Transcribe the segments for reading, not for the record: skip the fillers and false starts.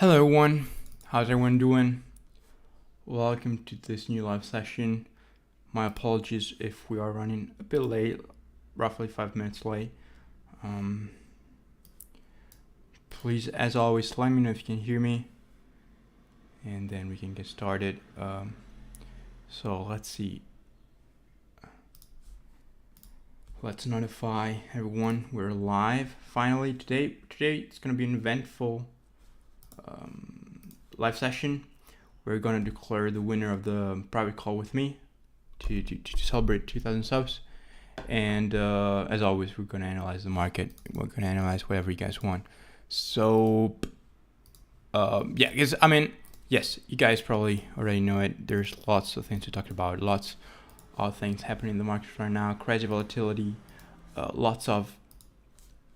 Hello everyone, how's everyone doing? Welcome to this new live session. My apologies if we are running a bit late, roughly 5 minutes late. Please, as always, let me know if you can hear me, and then we can get started. So let's see. Let's notify everyone we're live finally today. Today it's gonna be an eventful live session. We're gonna declare the winner of the private call with me to celebrate 2,000 subs. And as always, we're gonna analyze the market. We're gonna analyze whatever you guys want. So yeah, because yes, you guys probably already know it. There's lots of things to talk about. Lots of things happening in the market right now. Crazy volatility. Lots of,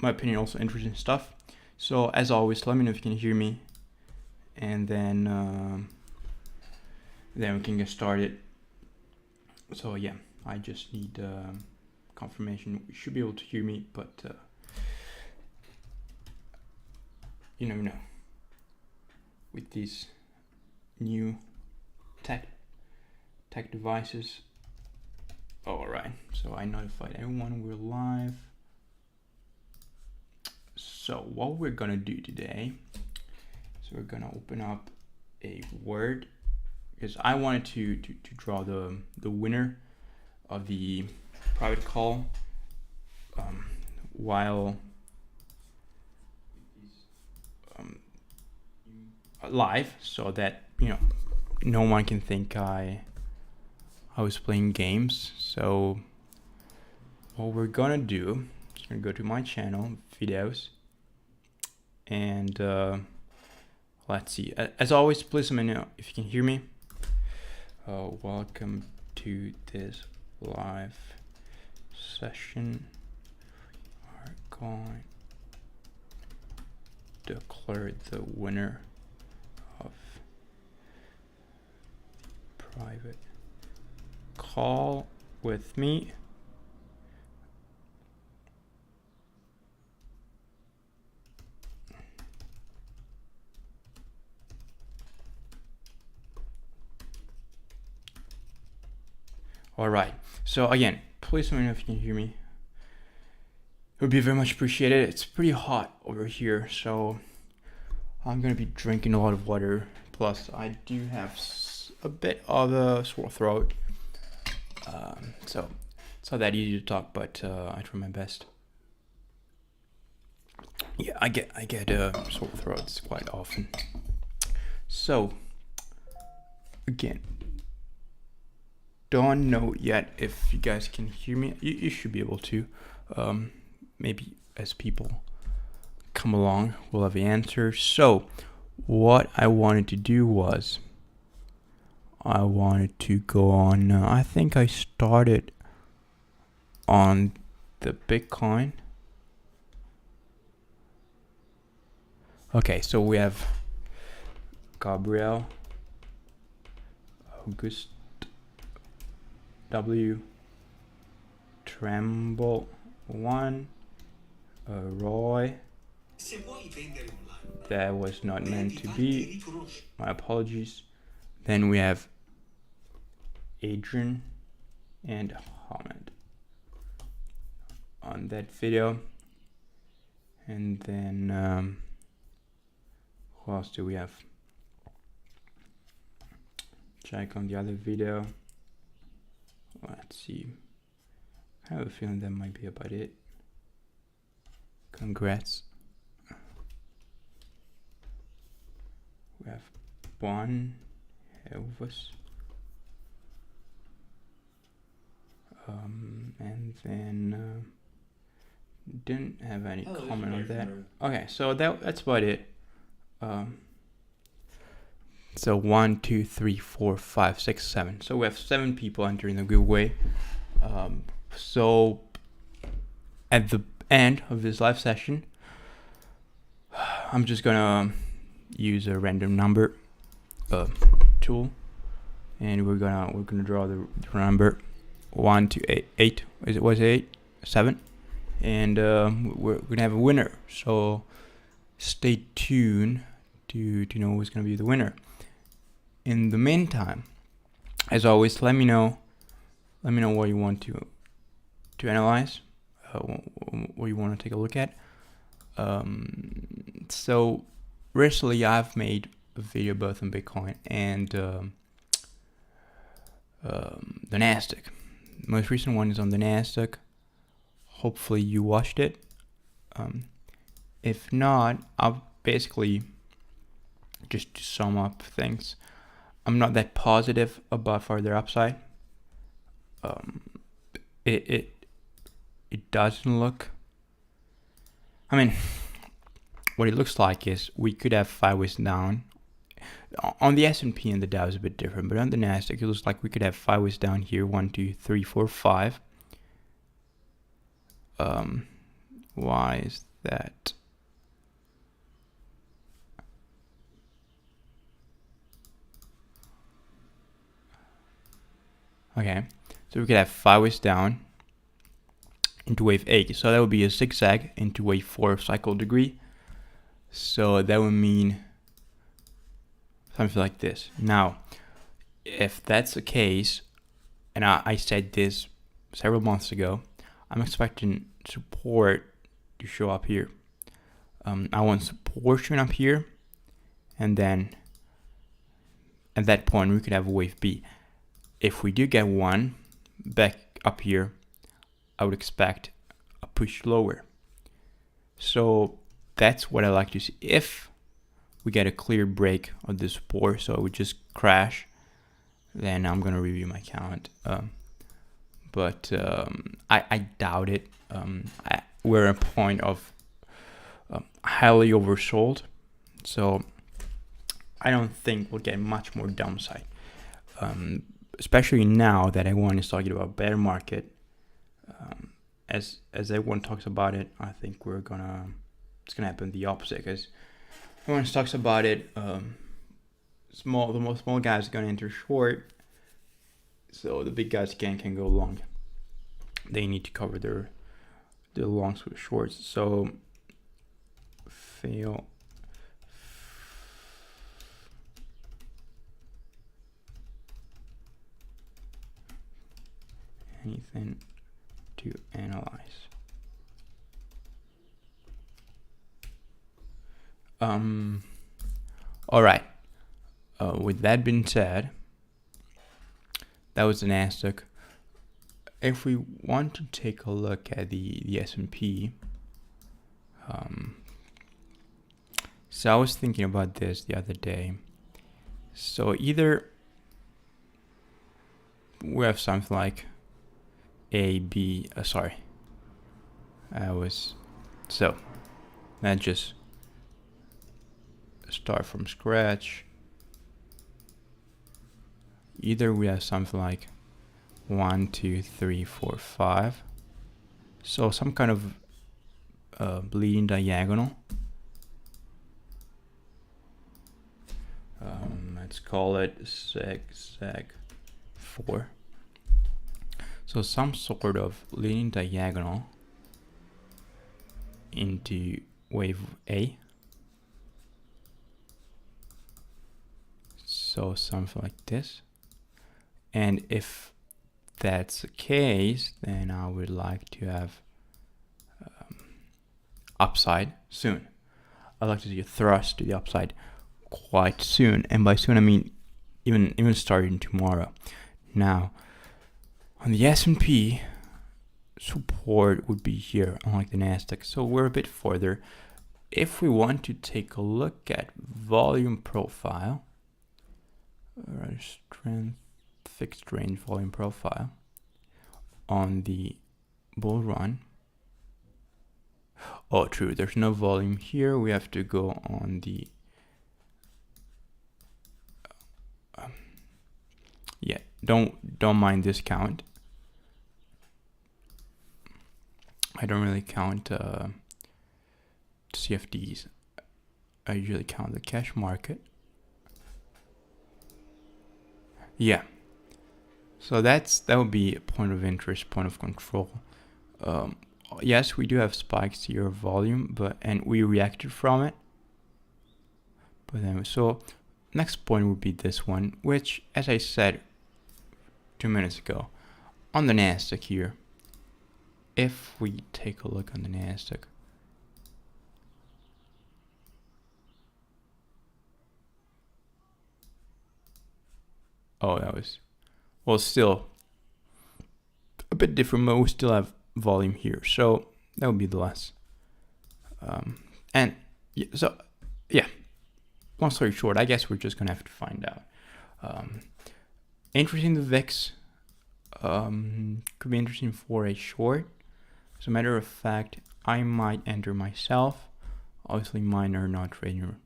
my opinion, also interesting stuff. So as always, let me know if you can hear me, and then we can get started. So yeah, I just need confirmation. You should be able to hear me, but you never know with these new tech devices. All right, so I notified everyone we're live. So what we're gonna do today, so we're gonna open up a Word, because I wanted to draw the winner of the private call while live, so that no one can think I was playing games. So what we're gonna do is gonna go to my channel videos, and let's see. As always, please let me know if you can hear me. Welcome to this live session. We're going to declare the winner of the private call with me. All right, so again, please let me know if you can hear me. It would be very much appreciated. It's pretty hot over here, so I'm gonna be drinking a lot of water. Plus, I do have a bit of a sore throat, so it's not that easy to talk, but I try my best. Yeah, I get sore throats quite often. So again, don't know yet if you guys can hear me. You should be able to. Maybe as people come along, we'll have the answer. So what I wanted to do was I wanted to go on, I think I started on the Bitcoin. Okay, so we have Gabriel, August W, Tremble 1, Roy. That was not meant to be. My apologies. Then we have Adrian and Hamid on that video. And then who else do we have? Check on the other video. Let's see. I have a feeling that might be about it. Congrats. We have one Elvis. And then didn't have any comment on that. Okay, so that's about it. So 1, 2, 3, 4, 5, 6, 7. So we have 7 people entering the giveaway. So at the end of this live session, I'm just gonna use a random number tool, and we're gonna draw the number 1 to 8. Was it 8? 7? And we're gonna have a winner. So stay tuned to know who's going to be the winner. In the meantime, as always, let me know what you want to analyze, what you want to take a look at. So recently I've made a video both on Bitcoin and the Nasdaq. The most recent one is on the Nasdaq. Hopefully you watched it. If not, I'll basically, just to sum up things, I'm not that positive about further upside. It doesn't look, I mean, what it looks like is we could have 5 ways down. On the S&P and the Dow is a bit different, but on the Nasdaq it looks like we could have 5 ways down here. 1, 2, 3, 4, 5. Why is that? Okay, so we could have 5 ways down into wave 8. So that would be a zigzag into wave 4 cycle degree. So that would mean something like this. Now, if that's the case, and I said this several months ago, I'm expecting support to show up here. I want support showing up here, and then at that point we could have a wave B. If we do get one back up here, I would expect a push lower. So that's what I like to see. If we get a clear break of the support, so it would just crash, then I'm gonna review my count. But I doubt it. We're at a point of highly oversold, so I don't think we'll get much more downside. Especially now that everyone is talking about bear market. As everyone talks about it, I think it's gonna happen the opposite, because everyone talks about it. The most small guys are gonna enter short, so the big guys can go long. They need to cover their longs with shorts. So fail. Anything to analyze. All right. With that being said, that was the Nasdaq. If we want to take a look at the S&P, so I was thinking about this the other day. So either we have something like A, B, sorry. Let's just start from scratch. Either we have something like 1, 2, 3, 4, 5. So some kind of bleeding diagonal. Let's call it zigzag 4. So some sort of leading diagonal into wave A. So something like this. And if that's the case, then I would like to have upside soon. I'd like to see a thrust to the upside quite soon. And by soon I mean even starting tomorrow. Now, on the S&P, support would be here, unlike the Nasdaq. So we're a bit further. If we want to take a look at volume profile, strength, fixed range volume profile on the bull run. Oh, true. There's no volume here. We have to go on the yeah. Don't mind this count. I don't really count CFDs. I usually count the cash market. Yeah. So that would be a point of interest, point of control. Yes, we do have spikes here of volume, and we reacted from it. But anyway, so next point would be this one, which, as I said 2 minutes ago, on the Nasdaq here, if we take a look on the Nasdaq, oh, that was, well, still a bit different, but we still have volume here, so that would be the less. And yeah, so yeah, long story short, I guess we're just gonna have to find out. Interesting, the VIX could be interesting for a short. As a matter of fact, I might enter myself. Obviously, mine are not trader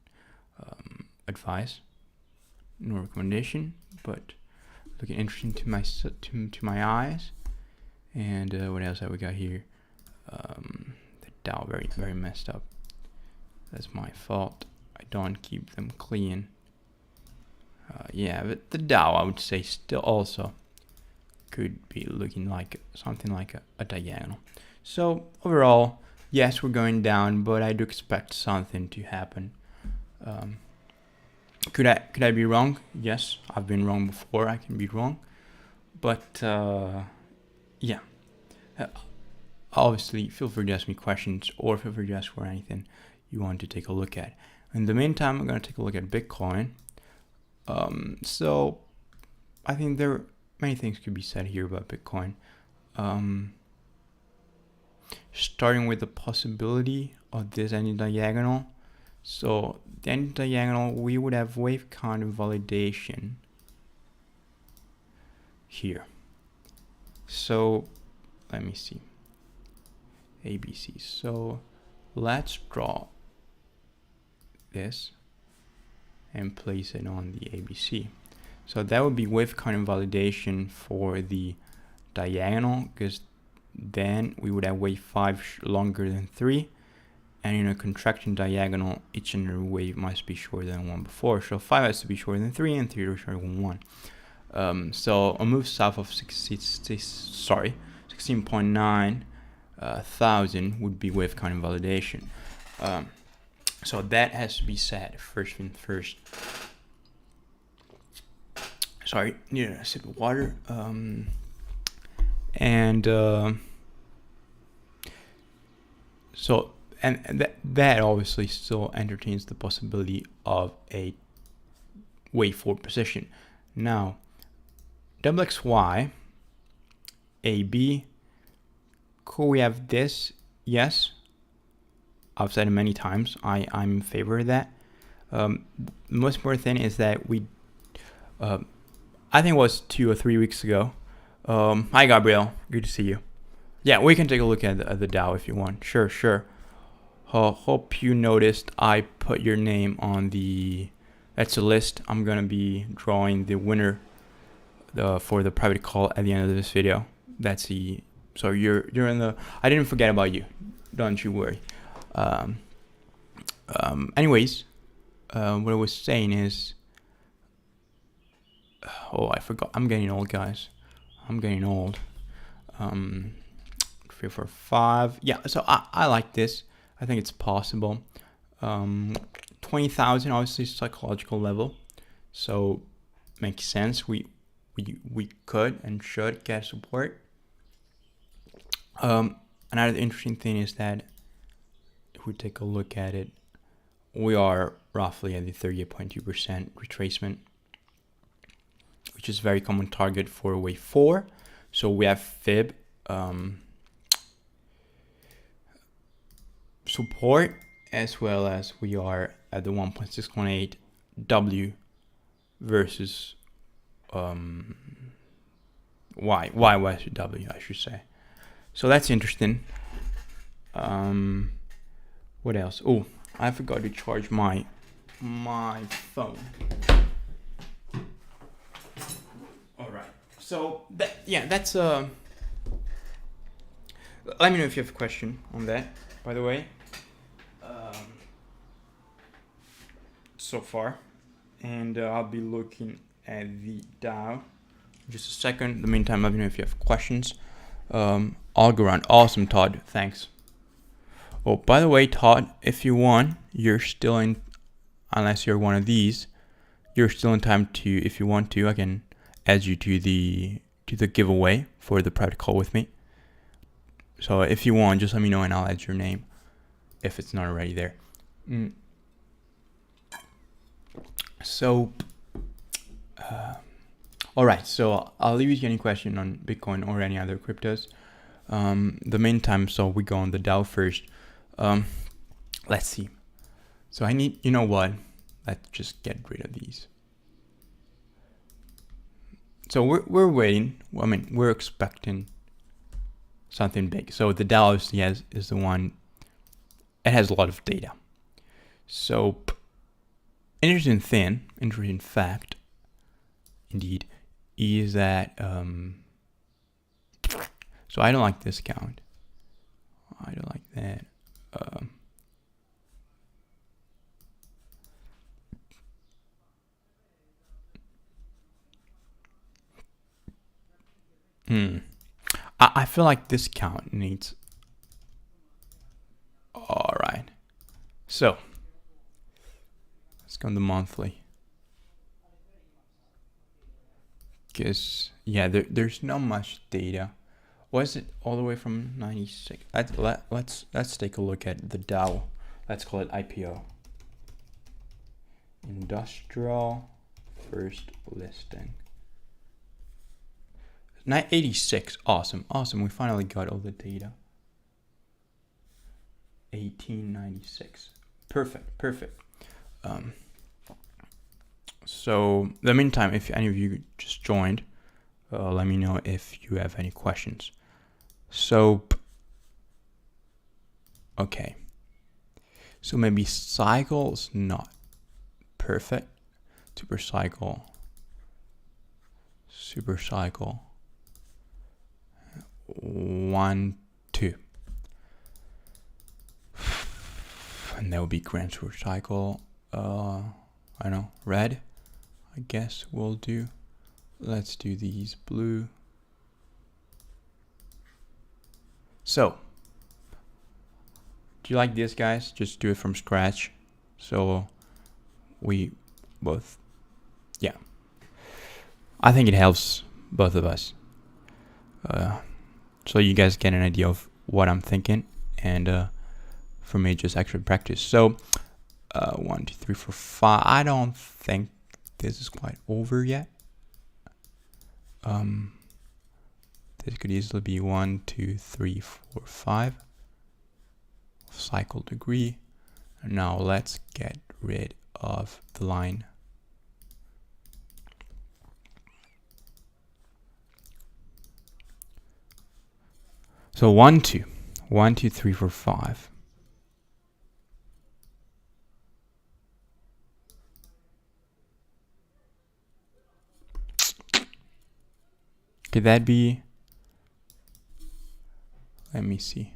advice nor recommendation, but looking interesting to my eyes. And what else have we got here? The Dow very messed up. That's my fault. I don't keep them clean. Yeah, but the Dow, I would say, still also could be looking like something like a diagonal. So overall, yes, we're going down, but I do expect something to happen. Could I be wrong? Yes, I've been wrong before. I can be wrong, but yeah. Obviously, feel free to ask me questions, or feel free to ask for anything you want to take a look at. In the meantime, I'm going to take a look at Bitcoin. So I think there are many things could be said here about Bitcoin. Starting with the possibility of this anti-diagonal. So the anti-diagonal, we would have wave count invalidation here. So let me see. ABC. So let's draw this and place it on the ABC. So that would be wave count invalidation for the diagonal, because then we would have wave 5 longer than 3, and in a contraction diagonal, each and every wave must be shorter than one before. So 5 has to be shorter than 3, and 3 is shorter than 1. So a move south of 16.9 thousand would be wave count invalidation. So that has to be said first thing first. Sorry, need a sip of water. So that obviously still entertains the possibility of a wave 4 position. Now, WXY, AB, could we have this? Yes. I've said it many times. I'm in favor of that. The most important thing is that I think it was 2 or 3 weeks ago. Hi, Gabriel. Good to see you. Yeah, we can take a look at the Dow if you want. Sure. Hope you noticed I put your name on the... That's a list. I'm going to be drawing the winner for the private call at the end of this video. That's the... So you're in the... I didn't forget about you. Don't you worry. Anyways, what I was saying is... Oh, I forgot. I'm getting old, guys. I'm getting old. 3, 4, 5. Yeah, so I like this. I think it's possible. 20,000, obviously psychological level. So makes sense. We could and should get support. Another interesting thing is that if we take a look at it, we are roughly at the 38.2% retracement, which is a very common target for wave 4. So we have fib support, as well as we are at the 1.618 W versus Y versus W, I should say. So that's interesting. What else? Oh, I forgot to charge my phone. All right. So that's let me know if you have a question on that, by the way. So far, and I'll be looking at the Dow in just a second. In the meantime, let me know if you have questions. I'll go around. Awesome, Todd. Thanks. Oh, by the way, Todd, if you won, you're still in unless you're one of these, you're still in time to, if you want to, I can add you to the giveaway for the private call with me. So if you want, just let me know and I'll add your name if it's not already there. So, all right. So I'll leave you to any question on Bitcoin or any other cryptos. The meantime, so we go on the DAO first. Let's see. So I need, you know what? Let's just get rid of these. So we're waiting. I mean, we're expecting something big. So the DAO is the one. It has a lot of data. So interesting fact, indeed, is that so I don't like this count. I don't like that. I feel like this count needs. All right. So let's go on the monthly. Because yeah, there's not much data. Was it all the way from 96? Let's take a look at the DAO. Let's call it IPO. Industrial first listing. 986. Awesome. We finally got all the data. 1896. Perfect. So in the meantime, if any of you just joined, let me know if you have any questions. So okay. So maybe cycle's not perfect. Super cycle. 1, 2. And that would be grand super cycle. I don't know, red, I guess we'll do. Let's do these blue. So, do you like this, guys? Just do it from scratch. So we both, yeah. I think it helps both of us. So you guys get an idea of what I'm thinking, and for me, just extra practice. So 1, 2, 3, 4, 5. I don't think this is quite over yet. This could easily be 1, 2, 3, 4, 5. Cycle degree. Now let's get rid of the line. So 1, 2, 1, 2, 3, 4, 5. Could that be? Let me see.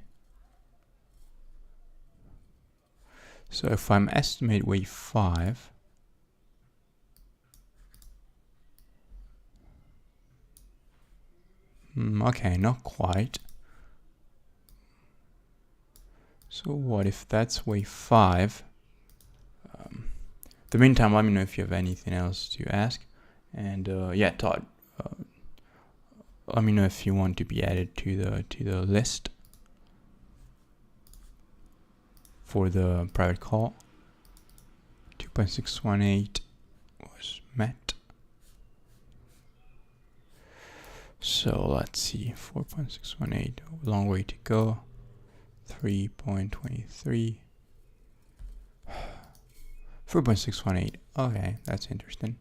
So if I'm estimate wave 5, okay, not quite. So what if that's wave 5? The meantime, let me know if you have anything else to ask. And yeah, Todd, let me know if you want to be added to the list for the private call. 2.618 was met. So let's see, 4.618, long way to go. 3.23. 4.618. Okay, that's interesting.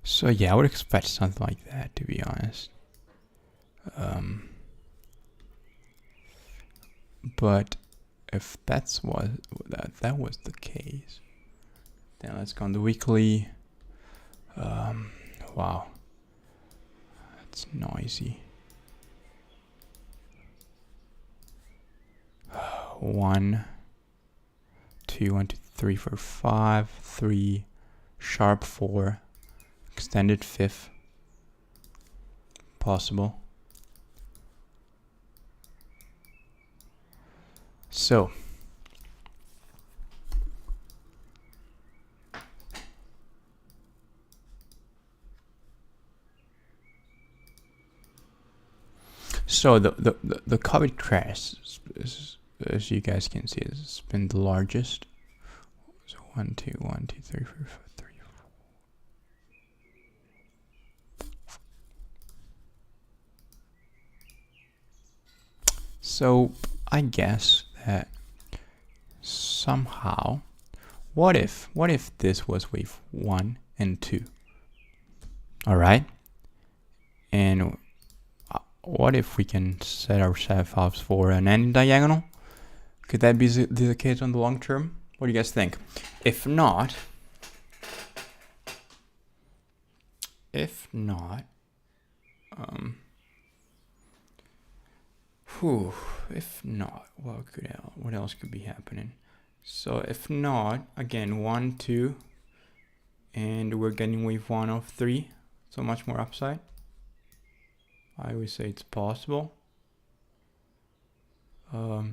So yeah, I would expect something like that, to be honest. But if that was the case, then let's go on the weekly. Wow, that's noisy. 1, 2, 1, 2, 3, 4, 5, 3, sharp 4, extended 5th, possible. So the COVID crash, as you guys can see, has been the largest. So 1, 2, 1, 2, 3, 4, 5, 3, 4. So I guess that somehow, what if this was wave 1 and 2? All right, and what if we can set ourselves up for an ending diagonal? Could that be the case on the long term? What do you guys think? If not, if not, what else could be happening? So if not, again, 1, 2, and we're getting wave 1 of 3, so much more upside. I always say it's possible. I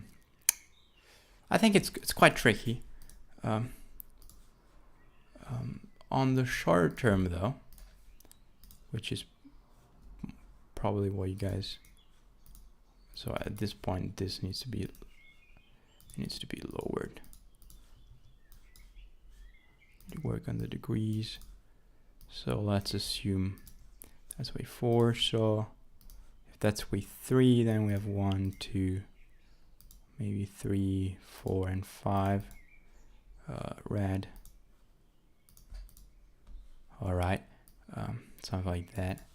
think it's quite tricky. On the short term, though, which is probably what you guys. So at this point, this needs to be lowered. Work on the degrees. So let's assume that's wave 4. So if that's wave 3, then we have 1, 2, maybe 3, 4, and 5. Red. All right, something like that.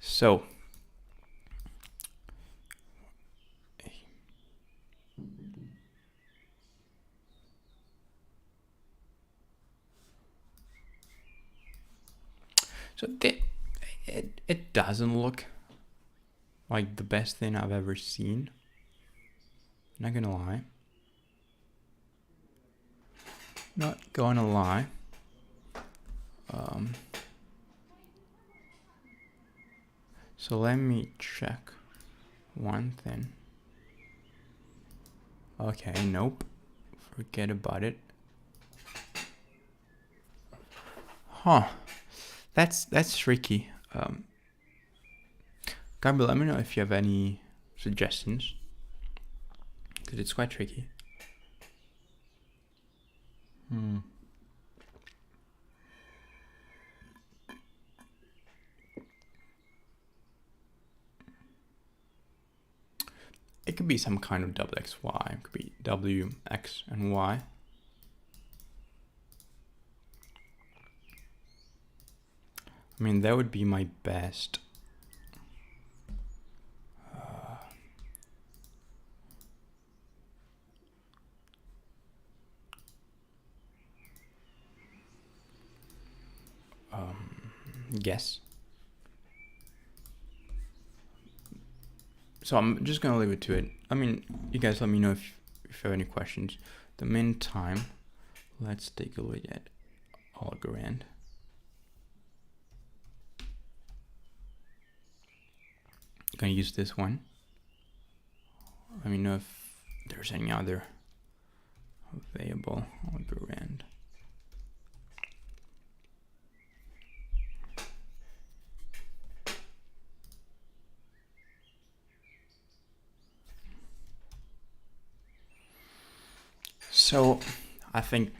So it doesn't look like the best thing I've ever seen. Not gonna lie. Not gonna lie. So let me check one thing. Okay, nope. Forget about it. Huh. That's tricky. Gabriel, let me know if you have any suggestions, because it's quite tricky. It could be some kind of double XY. It could be W, X, and Y. I mean, that would be my best. Guess. So I'm just gonna leave it to it. I mean, you guys let me know if you have any questions. In the meantime, let's take a look at Algorand. I'm gonna use this one. Let me know if there's any other available Algorand. So I think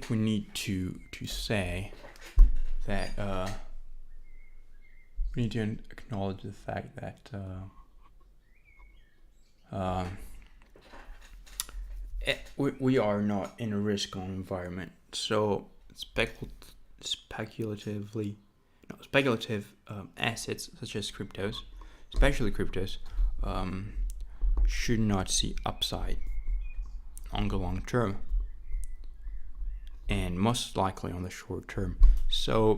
we need to say that we need to acknowledge the fact that we are not in a risk-on environment. So speculative assets such as cryptos, especially cryptos, should not see upside on the long term, and most likely on the short term. So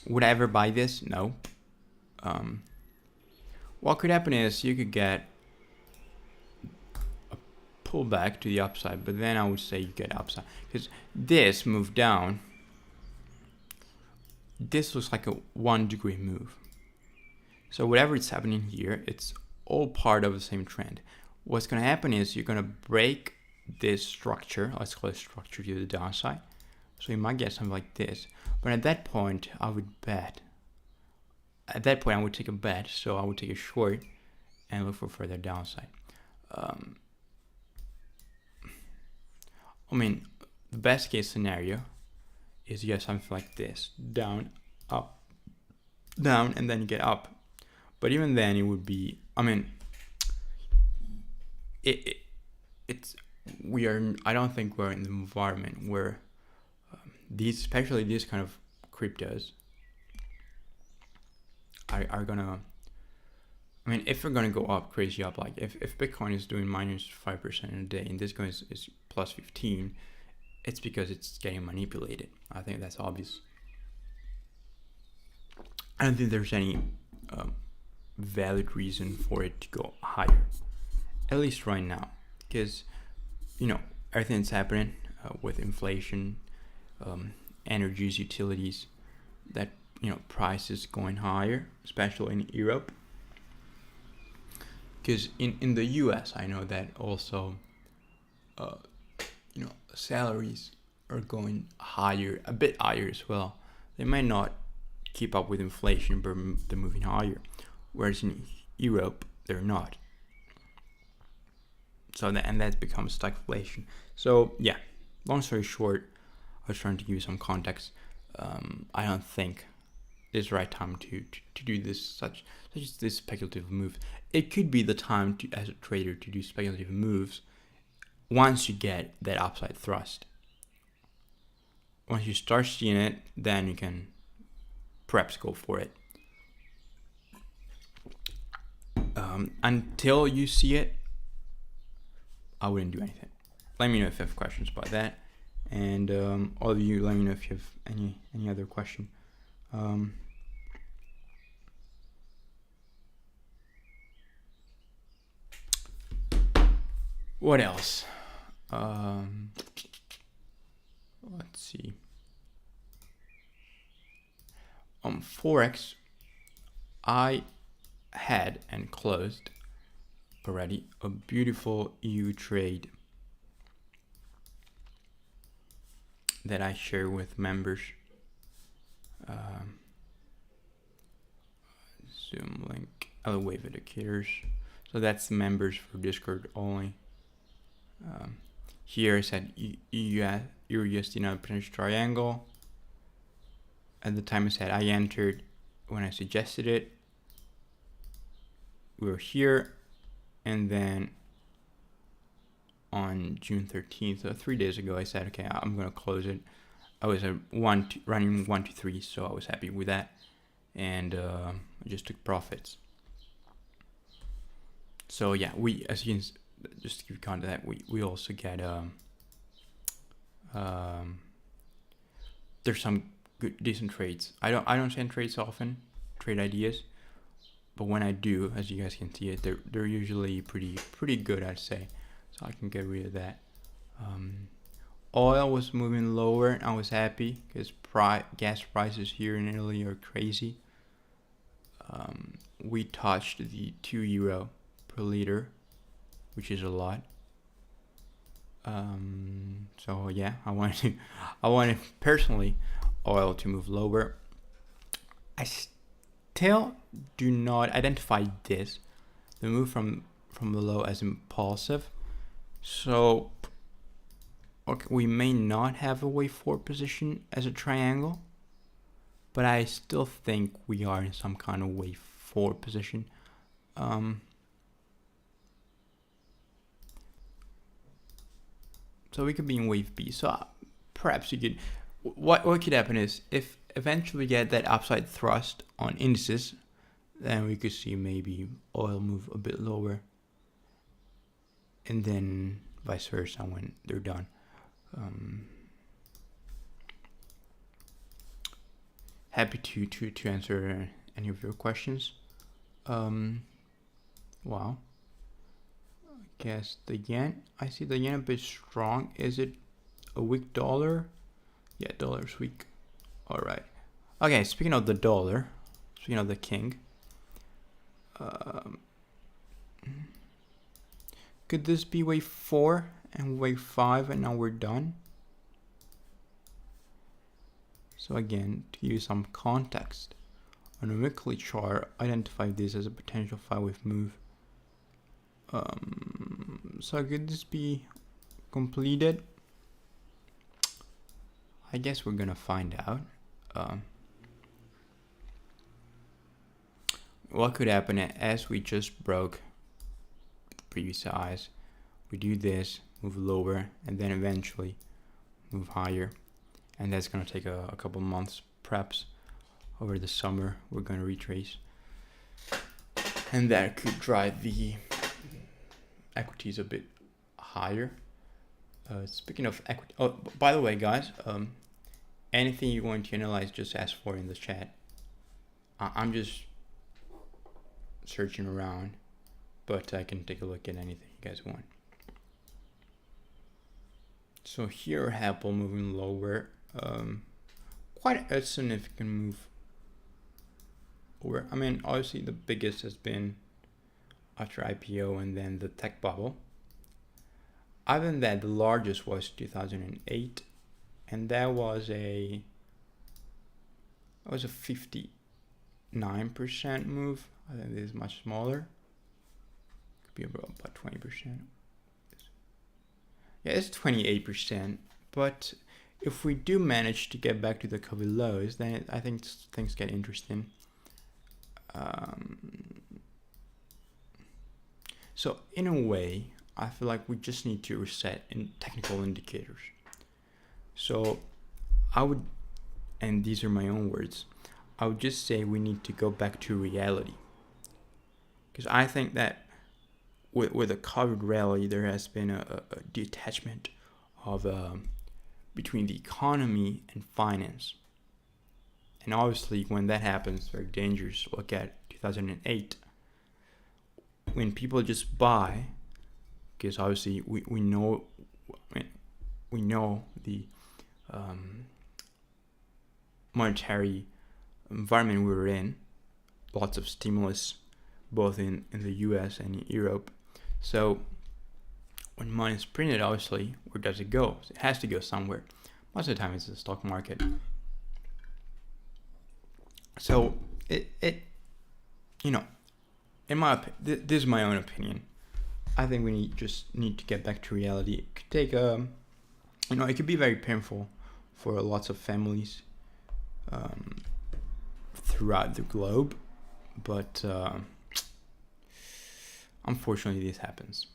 would I ever buy this? No. What could happen is you could get a pullback to the upside, but then I would say you get upside, because this move down, this looks like a 1 degree move. So whatever is happening here, it's all part of the same trend. What's going to happen is you're going to break this structure, let's call it structure, to the downside. So you might get something like this. But at that point, I would bet. At that point, I would take a bet. So I would take a short and look for further downside. I mean, the best case scenario is you get something like this. Down, up, down, and then you get up. But even then, it would be, I mean, I don't think we're in the environment where especially these kind of cryptos are gonna, I mean, if we're gonna go up, crazy up, like if Bitcoin is doing minus 5% in a day and this guy is plus 15, it's because it's getting manipulated. I think that's obvious. I don't think there's any valid reason for it to go higher, at least right now, because everything's happening with inflation, energies, utilities, that prices going higher, especially in Europe. Because in the US, I know that also salaries are going higher, a bit higher as well. They might not keep up with inflation, but they're moving higher, whereas in Europe they're not. So that becomes stagflation. So yeah, long story short, I was trying to give you some context. I don't think it's the right time to do this this speculative move. It could be the time to, as a trader, to do speculative moves once you get that upside thrust. Once you start seeing it, then you can perhaps go for it. Until you see it, I wouldn't do anything. Let me know if you have questions about that, and all of you, let me know if you have any other question. What else? Let's see. Forex, I had and closed already a beautiful EU trade that I share with members. Zoom link, Elliott Wave indicators. So that's members for Discord only. Here I said Euro-USD non-potential triangle. At the time I said I entered when I suggested it. We were here, and then on June 13th, so 3 days ago, I said, okay, I'm going to close it. I was running 1 to 3, so I was happy with that, and I just took profits. So yeah, as you can, just to give you context, that we also get there's some good decent trades. I don't send trades often, trade ideas, but when I do, as you guys can see it, they're usually pretty good, I'd say. So I can get rid of that. Oil was moving lower, and I was happy because gas prices here in Italy are crazy. We touched the €2 per liter, which is a lot. So yeah, I wanted personally oil to move lower. I still do not identify the move from the low as impulsive. So okay, we may not have a wave 4 position as a triangle, but I still think we are in some kind of wave 4 position. So we could be in wave B. So perhaps you could, what could happen is if eventually we get that upside thrust on indices, then we could see maybe oil move a bit lower, and then vice versa when they're done. Happy to answer any of your questions. Wow. I guess the yen. I see the yen a bit strong. Is it a weak dollar? Yeah, dollar's weak. All right. Okay. Speaking of the dollar, speaking of the king, Um, could this be wave 4 and wave 5 and now we're done? So again, to give you some context, on a weekly chart, identify this as a potential 5-wave move. So could this be completed? I guess we're gonna find out. What could happen as we just broke the previous highs? We do this, move lower, and then eventually move higher. And that's gonna take a couple months, perhaps over the summer. We're gonna retrace, and that could drive the equities a bit higher. Speaking of equity, oh, by the way, guys, anything you want to analyze, just ask for in the chat. I'm just searching around, but I can take a look at anything you guys want. So here, Apple moving lower, quite a significant move over. I mean, obviously the biggest has been after IPO and then the tech bubble. Other than that, the largest was 2008, and that was a 59% move. I think this is much smaller. Could be about 20%. Yeah, it's 28%. But if we do manage to get back to the COVID lows, then I think things get interesting. So in a way, I feel like we just need to reset in technical indicators. So I would, and these are my own words, I would just say we need to go back to reality. Because I think that with a COVID rally, there has been a detachment of between the economy and finance. And obviously when that happens, it's very dangerous. Look at 2008. When people just buy, because obviously we know the monetary environment we were in, lots of stimulus both in the US and in Europe. So when money is printed, obviously, where does it go? It has to go somewhere. Most of the time it's the stock market. So it in my this is my own opinion. I think we just need to get back to reality. It could take it could be very painful for lots of families throughout the globe, but unfortunately this happens.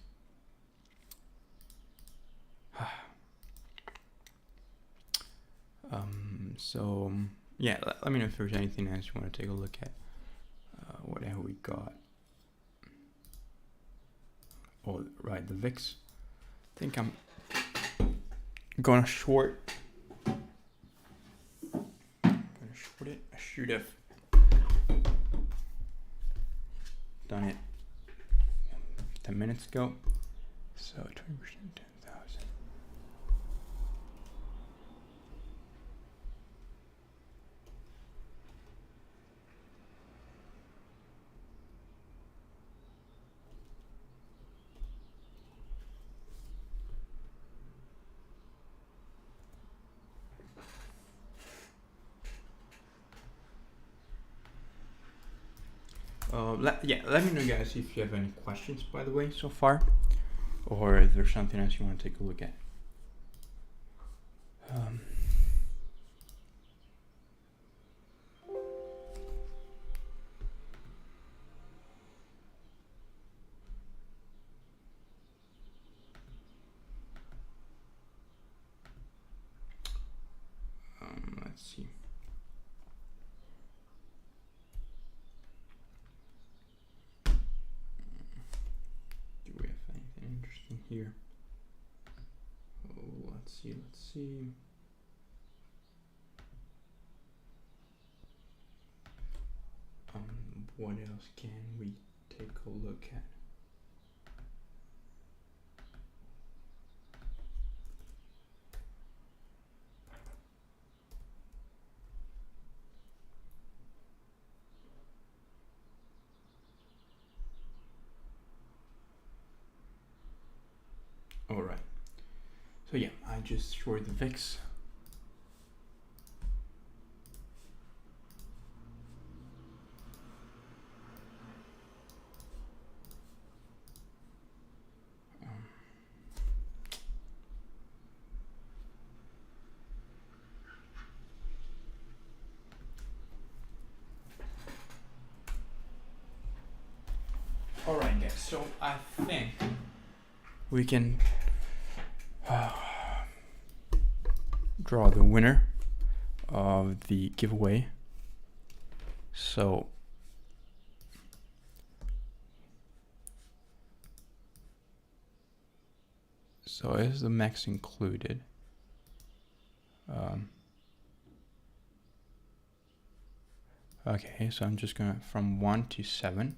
So yeah, let me know if there's anything else you want to take a look at. What have we got? Oh, right, the VIX. I think I'm gonna short. It. I should have done it 10 minutes ago. So 20%, 10,000. Let me know, guys, if you have any questions, by the way, so far, or if there's something else you want to take a look at. Let's see. Here. Oh, let's see. What else can we take a look at? All right. So yeah, I just shorted the VIX. All right, guys. So I think we can draw the winner of the giveaway. So is the max included? Okay, so I'm just gonna from 1 to 7.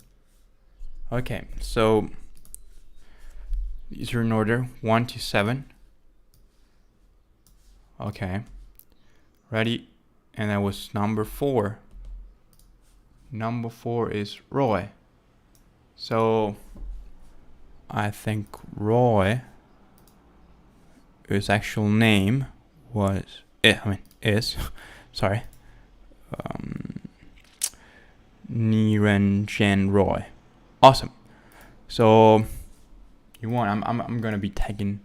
Okay, so these are in order 1 to 7. Okay, ready? And that was number 4. Number 4 is Roy. So I think Roy, his actual name is sorry, Niranjan Roy. Awesome. So you want I'm gonna be tagging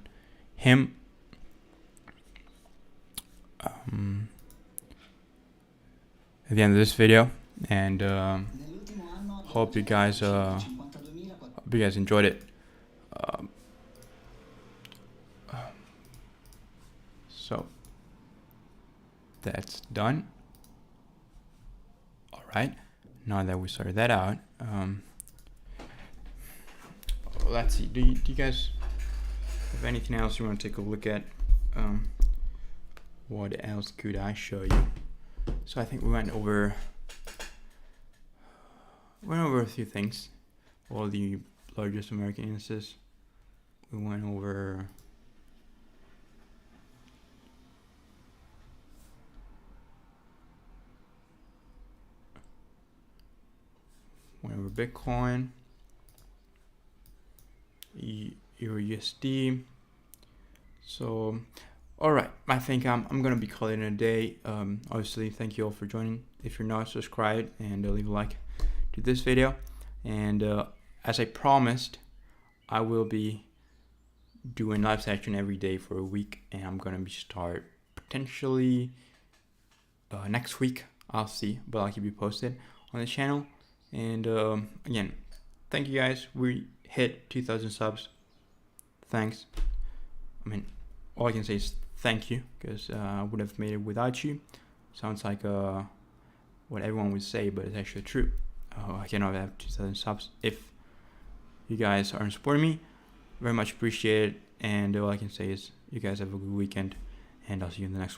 him at the end of this video, and hope you guys enjoyed it. So that's done. All right, now that we sorted that out, let's see, do you guys have anything else you want to take a look at? What else could I show you? So I think we went over a few things. All the largest American indices. We went over Bitcoin, EURUSD. So all right, I think I'm gonna be calling it a day. Obviously, thank you all for joining. If you're not subscribed, and leave a like to this video. And as I promised, I will be doing live session every day for a week, and I'm gonna be start potentially next week. I'll see, but I'll keep you posted on the channel. And again, thank you guys. We hit 2,000 subs. Thanks. I mean, all I can say is thank you, because I would have made it without you. Sounds like what everyone would say, but it's actually true. I cannot have 2,000 subs if you guys aren't supporting me. Very much appreciated. And all I can say is you guys have a good weekend, and I'll see you in the next one.